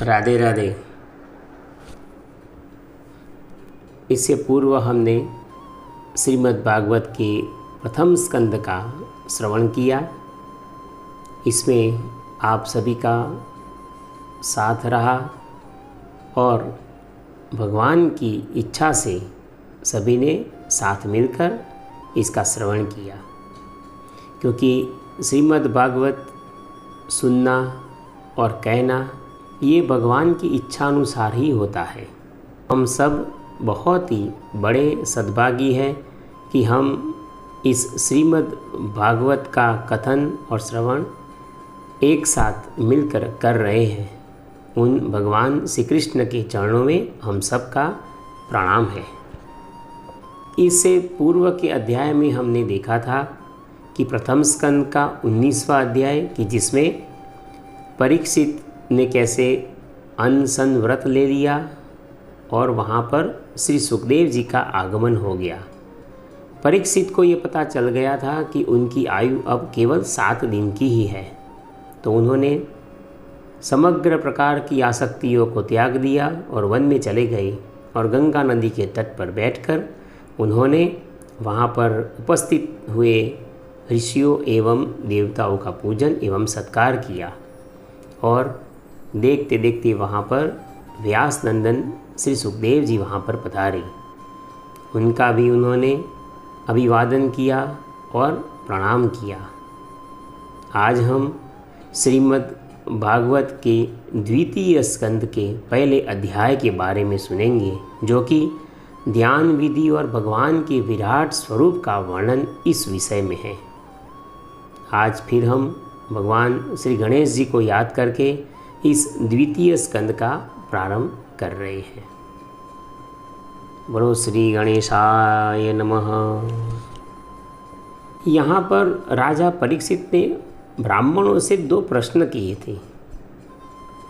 राधे राधे। इससे पूर्व हमने श्रीमद् भागवत के प्रथम स्कंद का श्रवण किया। इसमें आप सभी का साथ रहा और भगवान की इच्छा से सभी ने साथ मिलकर इसका श्रवण किया, क्योंकि श्रीमद् भागवत सुनना और कहना ये भगवान की इच्छा अनुसार ही होता है। हम सब बहुत ही बड़े सद्भागी हैं कि हम इस श्रीमद् भागवत का कथन और श्रवण एक साथ मिलकर कर रहे हैं। उन भगवान श्री कृष्ण के चरणों में हम सबका प्रणाम है। इससे पूर्व के अध्याय में हमने देखा था कि प्रथम स्कंद का 19वां अध्याय कि जिसमें परीक्षित ने कैसे अनशन व्रत ले लिया और वहाँ पर श्री सुखदेव जी का आगमन हो गया। परीक्षित को ये पता चल गया था कि उनकी आयु अब केवल 7 दिन की ही है, तो उन्होंने समग्र प्रकार की आसक्तियों को त्याग दिया और वन में चले गए और गंगा नदी के तट पर बैठकर उन्होंने वहाँ पर उपस्थित हुए ऋषियों एवं देवताओं का पूजन एवं सत्कार किया। और देखते देखते वहाँ पर व्यास नंदन श्री सुखदेव जी वहाँ पर पधारे। उनका भी उन्होंने अभिवादन किया और प्रणाम किया। आज हम श्रीमद् भागवत के द्वितीय स्कंद के पहले अध्याय के बारे में सुनेंगे, जो कि ध्यान विधि और भगवान के विराट स्वरूप का वर्णन इस विषय में है। आज फिर हम भगवान श्री गणेश जी को याद करके इस द्वितीय स्कंद का प्रारंभ कर रहे हैं। बोलो श्री गणेशाय नमः। यहाँ पर राजा परीक्षित ने ब्राह्मणों से 2 प्रश्न किए थे।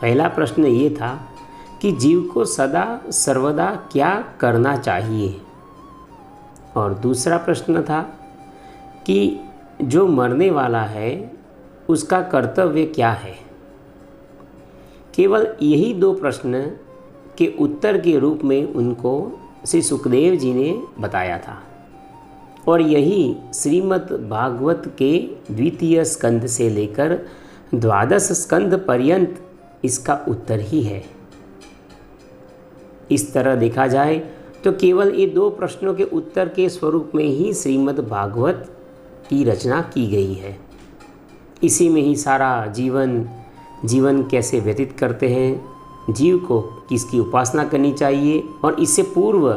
पहला प्रश्न ये था कि जीव को सदा सर्वदा क्या करना चाहिए, और दूसरा प्रश्न था कि जो मरने वाला है उसका कर्तव्य क्या है। केवल यही 2 प्रश्न के उत्तर के रूप में उनको श्री सुखदेव जी ने बताया था, और यही श्रीमद् भागवत के द्वितीय स्कंद से लेकर 12 स्कंद पर्यंत इसका उत्तर ही है। इस तरह देखा जाए तो केवल ये 2 प्रश्नों के उत्तर के स्वरूप में ही श्रीमद् भागवत की रचना की गई है। इसी में ही सारा जीवन कैसे व्यतीत करते हैं, जीव को किसकी उपासना करनी चाहिए और इससे पूर्व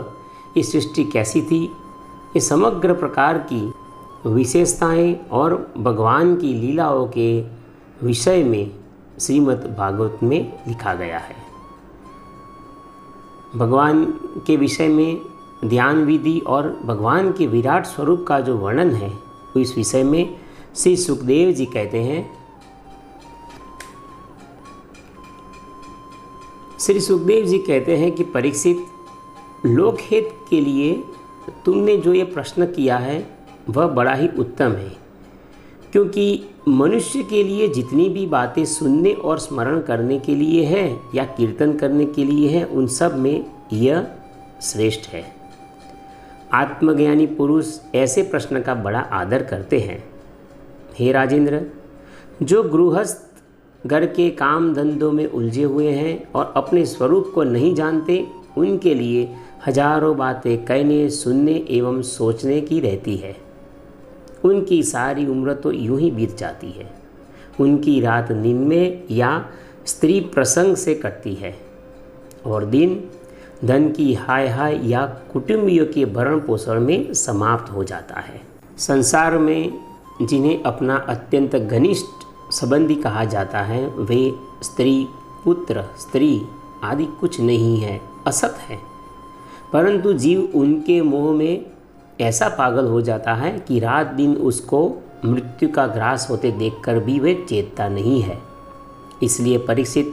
ये सृष्टि कैसी थी, ये समग्र प्रकार की विशेषताएं और भगवान की लीलाओं के विषय में श्रीमद् भागवत में लिखा गया है। भगवान के विषय में ध्यान विधि और भगवान के विराट स्वरूप का जो वर्णन है, इस विषय में श्री सुखदेव जी कहते हैं। श्री सुखदेव जी कहते हैं कि परीक्षित, लोकहित के लिए तुमने जो ये प्रश्न किया है वह बड़ा ही उत्तम है, क्योंकि मनुष्य के लिए जितनी भी बातें सुनने और स्मरण करने के लिए है या कीर्तन करने के लिए है, उन सब में यह श्रेष्ठ है। आत्मज्ञानी पुरुष ऐसे प्रश्न का बड़ा आदर करते हैं। हे राजेंद्र, जो गृहस्थ घर के काम धंधों में उलझे हुए हैं और अपने स्वरूप को नहीं जानते, उनके लिए हजारों बातें कहने, सुनने एवं सोचने की रहती है। उनकी सारी उम्र तो यूं ही बीत जाती है। उनकी रात नींद में या स्त्री प्रसंग से कटती है और दिन धन की हाय हाय या कुटुंबियों के भरण पोषण में समाप्त हो जाता है। संसार में जिन्हें अपना अत्यंत घनिष्ठ संबंधी कहा जाता है, वे स्त्री, पुत्र, स्त्री आदि कुछ नहीं है, असत है। परंतु जीव उनके मोह में ऐसा पागल हो जाता है कि रात दिन उसको मृत्यु का ग्रास होते देखकर भी वे चेतता नहीं है। इसलिए परीक्षित,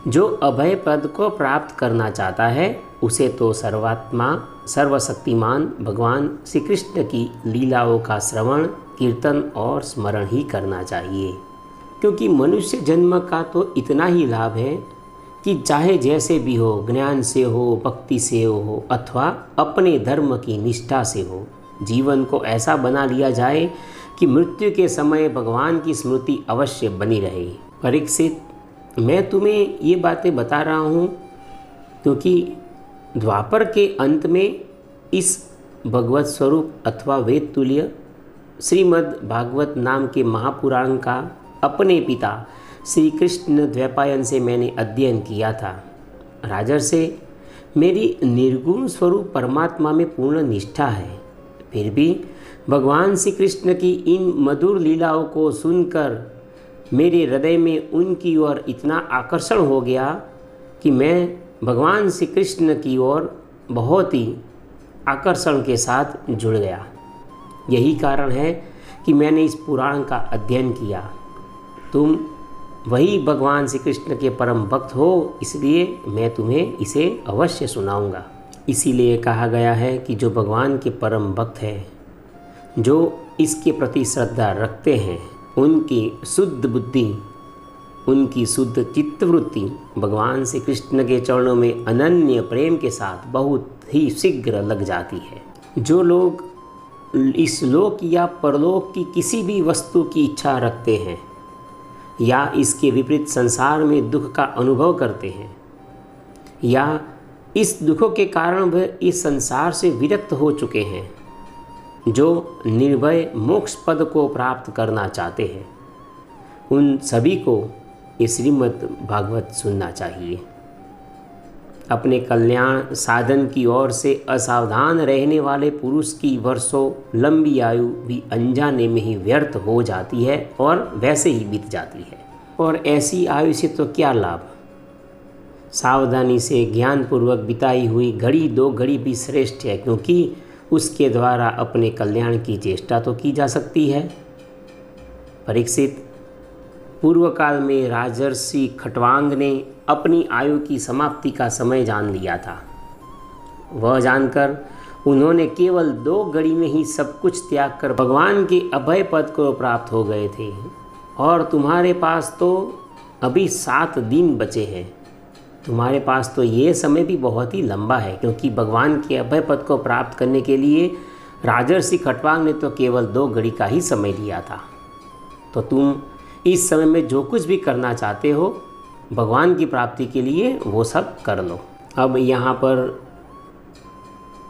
जो अभय पद को प्राप्त करना चाहता है, उसे तो सर्वात्मा सर्वशक्तिमान भगवान श्री कृष्ण की लीलाओं का श्रवण, कीर्तन और स्मरण ही करना चाहिए। क्योंकि मनुष्य जन्म का तो इतना ही लाभ है कि चाहे जैसे भी हो, ज्ञान से हो, भक्ति से हो अथवा अपने धर्म की निष्ठा से हो, जीवन को ऐसा बना लिया जाए कि मृत्यु के समय भगवान की स्मृति अवश्य बनी रहे। परीक्षित, मैं तुम्हें ये बातें बता रहा हूँ क्योंकि द्वापर के अंत में इस भगवत स्वरूप अथवा वेद तुल्य श्रीमद् भागवत नाम के महापुराण का अपने पिता श्री कृष्ण द्वैपायन से मैंने अध्ययन किया था। राजर्षि, मेरी निर्गुण स्वरूप परमात्मा में पूर्ण निष्ठा है, फिर भी भगवान श्री कृष्ण की इन मधुर लीलाओं को सुनकर मेरे हृदय में उनकी ओर इतना आकर्षण हो गया कि मैं भगवान श्री कृष्ण की ओर बहुत ही आकर्षण के साथ जुड़ गया। यही कारण है कि मैंने इस पुराण का अध्ययन किया। तुम वही भगवान श्री कृष्ण के परम भक्त हो, इसलिए मैं तुम्हें इसे अवश्य सुनाऊंगा। इसीलिए कहा गया है कि जो भगवान के परम भक्त हैं, जो इसके प्रति श्रद्धा रखते हैं, उनकी शुद्ध बुद्धि, उनकी शुद्ध चित्तवृत्ति भगवान श्री कृष्ण के चरणों में अनन्य प्रेम के साथ बहुत ही शीघ्र लग जाती है। जो लोग इस लोक या परलोक की किसी भी वस्तु की इच्छा रखते हैं या इसके विपरीत संसार में दुख का अनुभव करते हैं या इस दुखों के कारण वह इस संसार से विरक्त हो चुके हैं, जो निर्भय मोक्ष पद को प्राप्त करना चाहते हैं, उन सभी को ये श्रीमद् भागवत सुनना चाहिए। अपने कल्याण साधन की ओर से असावधान रहने वाले पुरुष की वर्षों लंबी आयु भी अनजाने में ही व्यर्थ हो जाती है और वैसे ही बीत जाती है। और ऐसी आयु से तो क्या लाभ। सावधानी से ज्ञानपूर्वक बिताई हुई घड़ी दो घड़ी भी श्रेष्ठ है, क्योंकि उसके द्वारा अपने कल्याण की चेष्टा तो की जा सकती है। परीक्षित, पूर्व काल में राजर्षि खट्वांग ने अपनी आयु की समाप्ति का समय जान लिया था। वह जानकर उन्होंने केवल 2 घड़ी में ही सब कुछ त्याग कर भगवान के अभय पद को प्राप्त हो गए थे। और तुम्हारे पास तो अभी 7 दिन बचे हैं। तुम्हारे पास तो ये समय भी बहुत ही लंबा है, क्योंकि भगवान के अभय पद को प्राप्त करने के लिए राजर्षि खट्वांग ने तो केवल 2 घड़ी का ही समय लिया था। तो तुम इस समय में जो कुछ भी करना चाहते हो भगवान की प्राप्ति के लिए, वो सब कर लो। अब यहाँ पर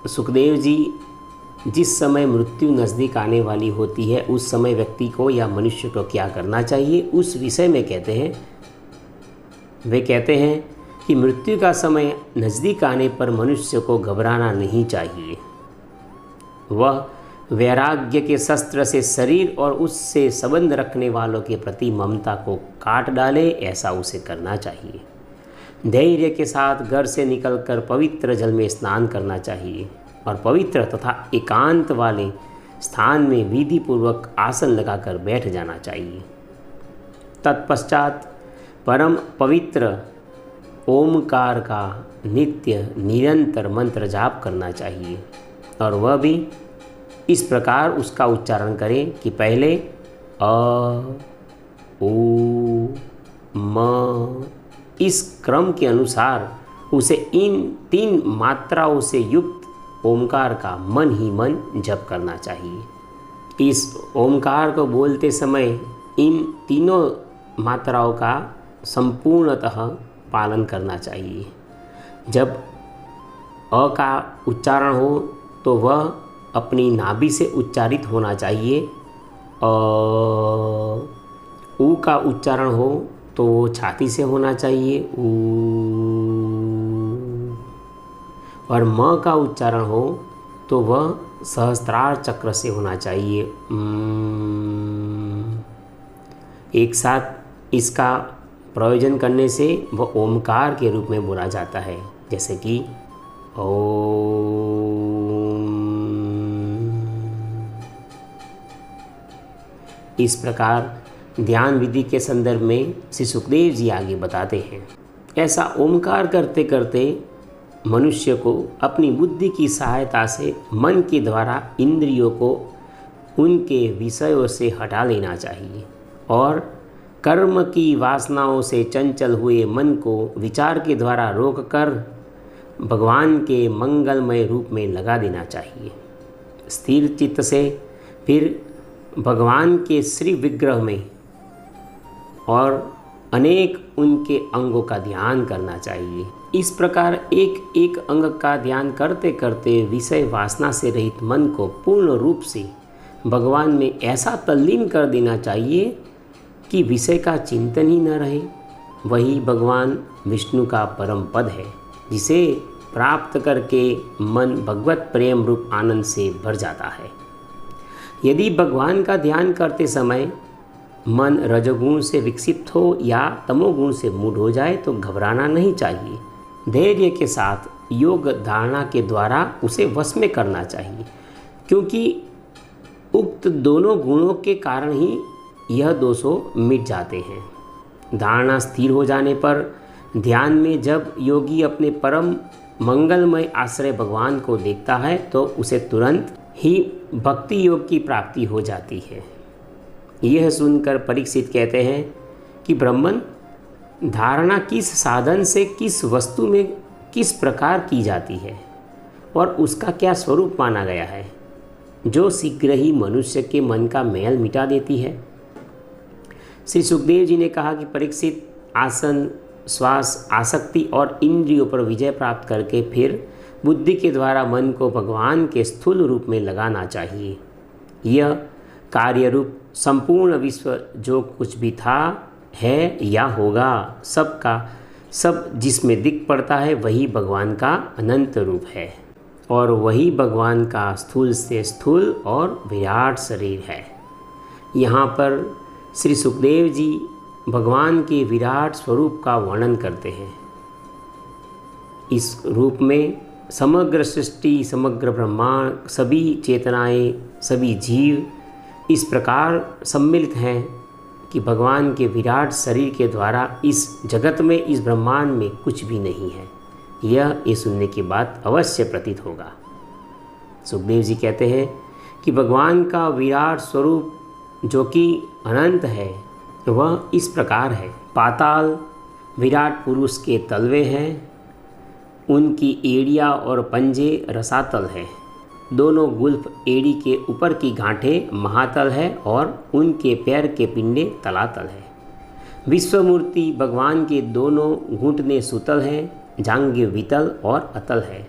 सुखदेव जी जिस समय मृत्यु नज़दीक आने वाली होती है, उस समय व्यक्ति को या मनुष्य को क्या करना चाहिए, उस विषय में कहते हैं। वे कहते हैं कि मृत्यु का समय नज़दीक आने पर मनुष्य को घबराना नहीं चाहिए। वह वैराग्य के शस्त्र से शरीर और उससे संबंध रखने वालों के प्रति ममता को काट डाले, ऐसा उसे करना चाहिए। धैर्य के साथ घर से निकलकर पवित्र जल में स्नान करना चाहिए और पवित्र तथा एकांत वाले स्थान में विधि पूर्वक आसन लगाकर बैठ जाना चाहिए। तत्पश्चात परम पवित्र ओमकार का नित्य निरंतर मंत्र जाप करना चाहिए, और वह भी इस प्रकार उसका उच्चारण करें कि पहले अ, ओ, म, इस क्रम के अनुसार उसे इन 3 मात्राओं से युक्त ओमकार का मन ही मन जप करना चाहिए। इस ओमकार को बोलते समय इन तीनों मात्राओं का संपूर्णतः पालन करना चाहिए। जब अ का उच्चारण हो तो वह अपनी नाभि से उच्चारित होना चाहिए। ऊ का उच्चारण हो तो वो छाती से होना चाहिए, ऊ। और म का उच्चारण हो तो वह सहस्त्रार चक्र से होना चाहिए। एक साथ इसका प्रयोजन करने से वह ओमकार के रूप में बोला जाता है, जैसे कि ओम। इस प्रकार ध्यान विधि के संदर्भ में श्री सुखदेव जी आगे बताते हैं। ऐसा ओमकार करते करते मनुष्य को अपनी बुद्धि की सहायता से मन के द्वारा इंद्रियों को उनके विषयों से हटा लेना चाहिए और कर्म की वासनाओं से चंचल हुए मन को विचार के द्वारा रोककर भगवान के मंगलमय रूप में लगा देना चाहिए। स्थिर चित्त से फिर भगवान के श्री विग्रह में और अनेक उनके अंगों का ध्यान करना चाहिए। इस प्रकार एक एक अंग का ध्यान करते करते विषय वासना से रहित मन को पूर्ण रूप से भगवान में ऐसा तल्लीन कर देना चाहिए कि विषय का चिंतन ही न रहे। वही भगवान विष्णु का परम पद है, जिसे प्राप्त करके मन भगवत प्रेम रूप आनंद से भर जाता है। यदि भगवान का ध्यान करते समय मन रजोगुण से विकसित हो या तमोगुण से मूढ़ हो जाए तो घबराना नहीं चाहिए। धैर्य के साथ योग धारणा के द्वारा उसे वश में करना चाहिए, क्योंकि उक्त दोनों गुणों के कारण ही यह दोषों मिट जाते हैं। धारणा स्थिर हो जाने पर ध्यान में जब योगी अपने परम मंगलमय आश्रय भगवान को देखता है तो उसे तुरंत ही भक्ति योग की प्राप्ति हो जाती है। यह सुनकर परीक्षित कहते हैं कि ब्राह्मण, धारणा किस साधन से किस वस्तु में किस प्रकार की जाती है और उसका क्या स्वरूप माना गया है, जो शीघ्र ही मनुष्य के मन का मैल मिटा देती है। श्री सुखदेव जी ने कहा कि परीक्षित, आसन, श्वास, आसक्ति और इंद्रियों पर विजय प्राप्त करके फिर बुद्धि के द्वारा मन को भगवान के स्थूल रूप में लगाना चाहिए। यह कार्य रूप संपूर्ण विश्व जो कुछ भी था, है या होगा, सब का सब जिसमें दिख पड़ता है वही भगवान का अनंत रूप है और वही भगवान का स्थूल से स्थूल और विराट शरीर है। यहाँ पर श्री सुखदेव जी भगवान के विराट स्वरूप का वर्णन करते हैं। इस रूप में समग्र सृष्टि, समग्र ब्रह्मांड, सभी चेतनाएं, सभी जीव इस प्रकार सम्मिलित हैं कि भगवान के विराट शरीर के द्वारा इस जगत में, इस ब्रह्मांड में कुछ भी नहीं है। ये सुनने के बाद अवश्य प्रतीत होगा। सुखदेव जी कहते हैं कि भगवान का विराट स्वरूप जो कि अनंत है वह इस प्रकार है। पाताल विराट पुरुष के तलवे हैं, उनकी एड़ियाँ और पंजे रसातल है। दोनों गुल्फ एड़ी के ऊपर की गांठें महातल है और उनके पैर के पिंडे तलातल है। विश्वमूर्ति भगवान के दोनों घुटने सुतल हैं, जांघें वितल और अतल है।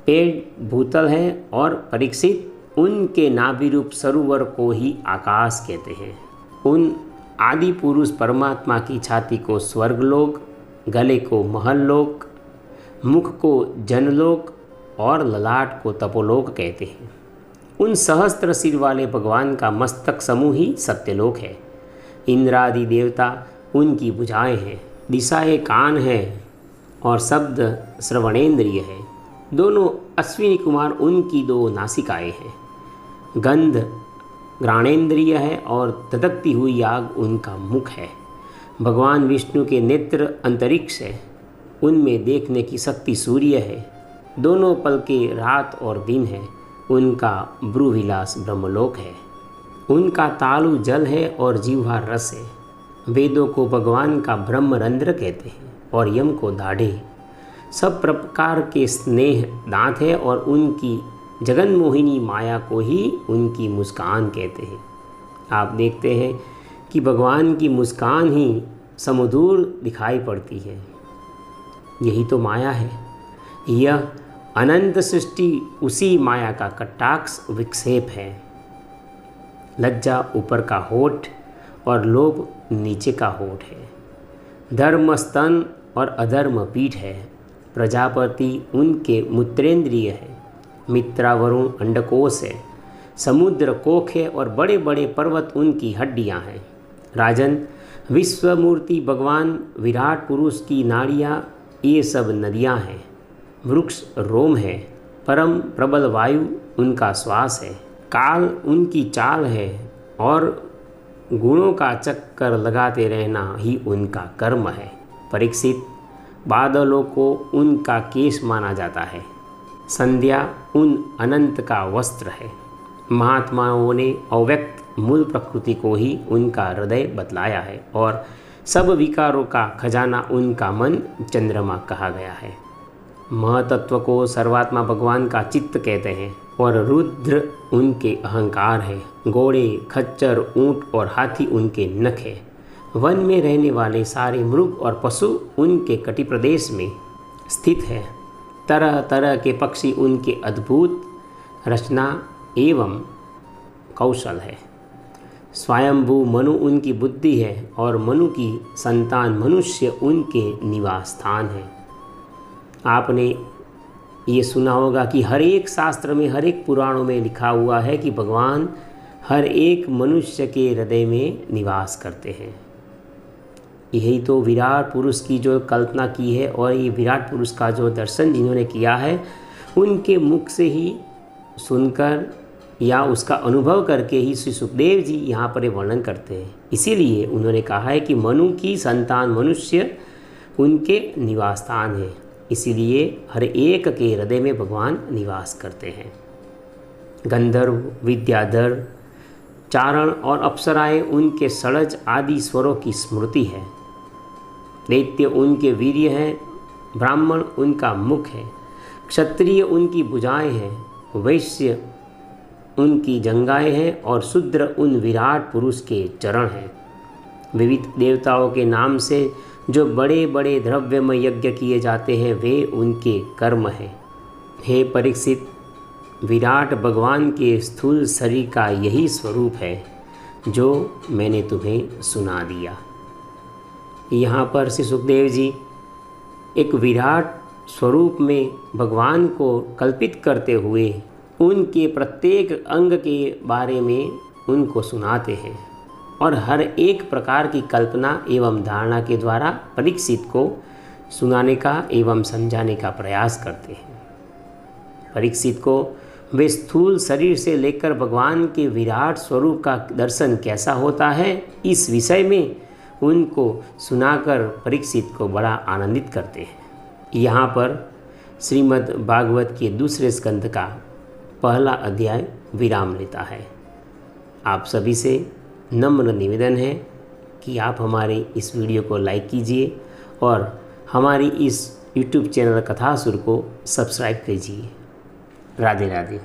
पेट भूतल है और परीक्षित, उनके नाभि रूप सरोवर को ही आकाश कहते हैं। उन आदि पुरुष परमात्मा की छाती को स्वर्गलोक, गले को महललोक, मुख को जनलोक और ललाट को तपोलोक कहते हैं। उन सहस्त्र सिर वाले भगवान का मस्तक समूह ही सत्यलोक है। इंद्रादि देवता उनकी भुजाएं हैं, दिशाएं कान हैं और शब्द श्रवणेन्द्रिय है। दोनों अश्विनी कुमार उनकी दो नासिकाएं हैं। गंध घ्राणेन्द्रिय है और धधकती हुई आग उनका मुख है। भगवान विष्णु के नेत्र अंतरिक्ष है, उनमें देखने की शक्ति सूर्य है। दोनों पल के रात और दिन है, उनका ब्रूविलास ब्रह्मलोक है। उनका तालु जल है और जीवा रस है। वेदों को भगवान का ब्रह्मरंध्र कहते हैं और यम को दाढ़े। सब प्रकार के स्नेह दांत है और उनकी जगन मोहिनी माया को ही उनकी मुस्कान कहते हैं। आप देखते हैं कि भगवान की मुस्कान ही समदूर दिखाई पड़ती है। यही तो माया है। यह अनंत सृष्टि उसी माया का कटाक्ष विक्षेप है। लज्जा ऊपर का होठ और लोभ नीचे का होठ है। धर्म स्तन और अधर्म पीठ है। प्रजापति उनके मूत्रेंद्रिय है। मित्रा वरुण अंडकोश है। समुद्र कोख है और बड़े बड़े पर्वत उनकी हड्डियां हैं। राजन, विश्वमूर्ति भगवान विराट पुरुष की नाड़ियाँ ये सब नदियाँ हैं। वृक्ष रोम है। परम प्रबल वायु उनका श्वास है। काल उनकी चाल है और गुणों का चक्कर लगाते रहना ही उनका कर्म है। परीक्षित, बादलों को उनका केश माना जाता है। संध्या उन अनंत का वस्त्र है। महात्माओं ने अव्यक्त मूल प्रकृति को ही उनका हृदय बतलाया है और सब विकारों का खजाना उनका मन चंद्रमा कहा गया है। महतत्व को सर्वात्मा भगवान का चित्त कहते हैं और रुद्र उनके अहंकार है। घोड़े, खच्चर, ऊंट और हाथी उनके नख है। वन में रहने वाले सारे मृग और पशु उनके कटि प्रदेश में स्थित है। तरह तरह के पक्षी उनके अद्भुत रचना एवं कौशल है। स्वयंभू मनु उनकी बुद्धि है और मनु की संतान मनुष्य उनके निवास स्थान है। आपने ये सुना होगा कि हर एक शास्त्र में, हर एक पुराणों में लिखा हुआ है कि भगवान हर एक मनुष्य के हृदय में निवास करते हैं। यही तो विराट पुरुष की जो कल्पना की है और ये विराट पुरुष का जो दर्शन जिन्होंने किया है, उनके मुख से ही सुनकर या उसका अनुभव करके ही श्री सुखदेव जी यहाँ पर वर्णन करते हैं। इसीलिए उन्होंने कहा है कि मनु की संतान मनुष्य उनके निवास स्थान है। इसीलिए हर एक के हृदय में भगवान निवास करते हैं। गंधर्व, विद्याधर, चारण और अप्सराएं उनके षडज आदि स्वरों की स्मृति है। दैत्य उनके वीर्य हैं, ब्राह्मण उनका मुख है, क्षत्रिय उनकी भुजाएं हैं, वैश्य उनकी जंगाएं हैं और शूद्र उन विराट पुरुष के चरण हैं। विविध देवताओं के नाम से जो बड़े बड़े द्रव्यमय यज्ञ किए जाते हैं वे उनके कर्म हैं। हे परीक्षित, विराट भगवान के स्थूल शरीर का यही स्वरूप है जो मैंने तुम्हें सुना दिया। यहाँ पर श्री सुखदेव जी एक विराट स्वरूप में भगवान को कल्पित करते हुए उनके प्रत्येक अंग के बारे में उनको सुनाते हैं और हर एक प्रकार की कल्पना एवं धारणा के द्वारा परीक्षित को सुनाने का एवं समझाने का प्रयास करते हैं। परीक्षित को वे स्थूल शरीर से लेकर भगवान के विराट स्वरूप का दर्शन कैसा होता है, इस विषय में उनको सुनाकर परीक्षित को बड़ा आनंदित करते हैं। यहाँ पर श्रीमद् भागवत के दूसरे स्कंद का पहला अध्याय विराम लेता है। आप सभी से नम्र निवेदन है कि आप हमारे इस वीडियो को लाइक कीजिए और हमारी इस YouTube चैनल कथासुर को सब्सक्राइब कीजिए। राधे राधे।